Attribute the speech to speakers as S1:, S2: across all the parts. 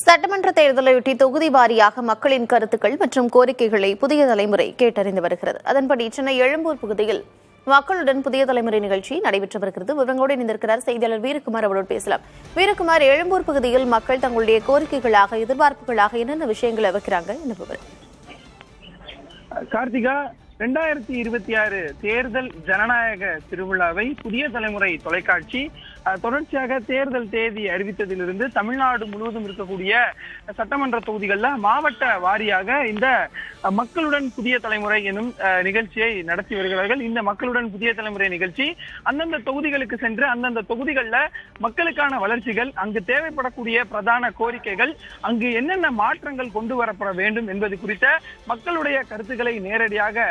S1: சட்டமன்ற தேர்தலையொட்டி தொகுதி வாரியாக மக்களின் கருத்துக்கள் மற்றும் கோரிக்கைகளை புதிய தலைமுறை கேட்டறிந்து வருகிறது. அதன்படி சென்னை எழும்பூர் பகுதியில் மக்களுடன் புதிய தலைமுறை நிகழ்ச்சி நடைபெற்று வருகிறது. விவரங்களோடு இணைந்திருக்கிறார் செய்தியாளர் வீரகுமார். அவரோடு பேசலாம். வீரகுமார், எழும்பூர் பகுதியில் மக்கள் தங்களுடைய கோரிக்கைகளாக, எதிர்பார்ப்புகளாக என்னென்ன விஷயங்களை வைக்கிறாங்க? என்ன விவரம்?
S2: கார்த்திகா, 2026 தேர்தல் ஜனநாயக திருவிழாவை புதிய தலைமுறை தொலைக்காட்சி தொடர்ச்சியாக தேர்தல் தேதி அறிவித்ததிலிருந்து தமிழ்நாடு முழுவதும் இருக்கக்கூடிய சட்டமன்ற தொகுதிகளில் மாவட்ட வாரியாக இந்த மக்களுடன் புதிய தலைமுறை எனும் நிகழ்ச்சியை நடத்தி வருகிறார்கள். இந்த மக்களுடன் புதிய தலைமுறை நிகழ்ச்சி அந்தந்த தொகுதிகளுக்கு சென்று அந்தந்த தொகுதிகளில் மக்களுக்கான வளர்ச்சிகள், அங்கு தேவைப்படக்கூடிய பிரதான கோரிக்கைகள், அங்கு என்னென்ன மாற்றங்கள் கொண்டு வரப்பட வேண்டும் என்பது குறித்த மக்களுடைய கருத்துக்களை நேரடியாக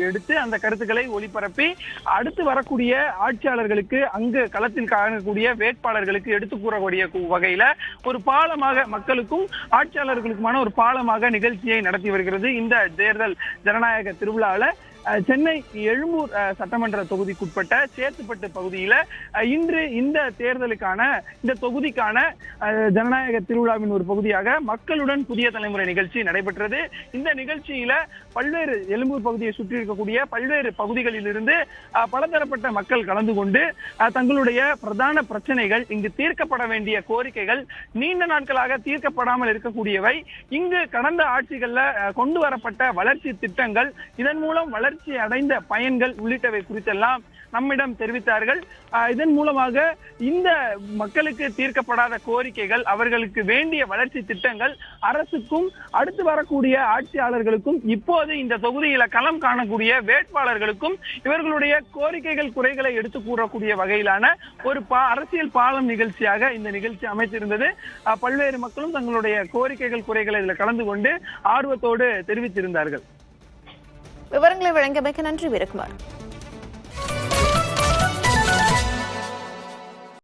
S2: எடுத்து அந்த கருத்துக்களை ஒளிபரப்பி அடுத்து வரக்கூடிய ஆட்சியாளர்களுக்கு, அங்கு களத்தில் காணக்கூடிய வேட்பாளர்களுக்கு எடுத்து கூறக்கூடிய வகையில ஒரு பாலமாக, மக்களுக்கும் ஆட்சியாளர்களுக்குமான ஒரு பாலமாக நிகழ்ச்சியை நடத்தி வருகிறது இந்த தேர்தல் ஜனநாயக திருவிழாவில். சென்னை எழும்பூர் சட்டமன்ற தொகுதிக்குட்பட்ட சேத்துப்பட்டு பகுதியில இன்று இந்த தேர்தலுக்கான, இந்த தொகுதிக்கான ஜனநாயக திருவிழாவின் ஒரு பகுதியாக மக்களுடன் புதிய தலைமுறை நிகழ்ச்சி நடைபெற்றது. இந்த நிகழ்ச்சியில பல்வேறு எழும்பூர் பகுதியை சுற்றி இருக்கக்கூடிய பல்வேறு பகுதிகளில் இருந்து பலதரப்பட்ட மக்கள் கலந்து கொண்டு தங்களுடைய பிரதான பிரச்சனைகள், இங்கு தீர்க்கப்பட வேண்டிய கோரிக்கைகள், நீண்ட நாட்களாக தீர்க்கப்படாமல் இருக்கக்கூடியவை, இங்கு கடந்த ஆட்சிகள்ல கொண்டு வரப்பட்ட வளர்ச்சி திட்டங்கள், இதன் மூலம் வளர்ச்சி அடைந்த பயன்கள் உள்ளிட்டவை குறித்தெல்லாம் நம்மிடம் தெரிவித்தார்கள். இதன் மூலமாக இந்த மக்களுக்கு தீர்க்கப்படாத கோரிக்கைகள், அவர்களுக்கு வேண்டிய வளர்ச்சி திட்டங்கள் அரசுக்கும் அடுத்து வரக்கூடிய ஆட்சியாளர்களுக்கும், இப்போது இந்த தொகுதியில களம் காணக்கூடிய வேட்பாளர்களுக்கும் இவர்களுடைய கோரிக்கைகள், குறைகளை எடுத்து கூறக்கூடிய வகையிலான ஒரு அரசியல் பாலம் நிகழ்ச்சியாக இந்த நிகழ்ச்சி அமைத்திருந்தது. பல்வேறு மக்களும் தங்களுடைய கோரிக்கைகள், குறைகளை இதில் கலந்து கொண்டு ஆர்வத்தோடு தெரிவித்திருந்தார்கள்.
S1: விவரங்களை வழங்கியமைக்கு நன்றி வீரகுமார்.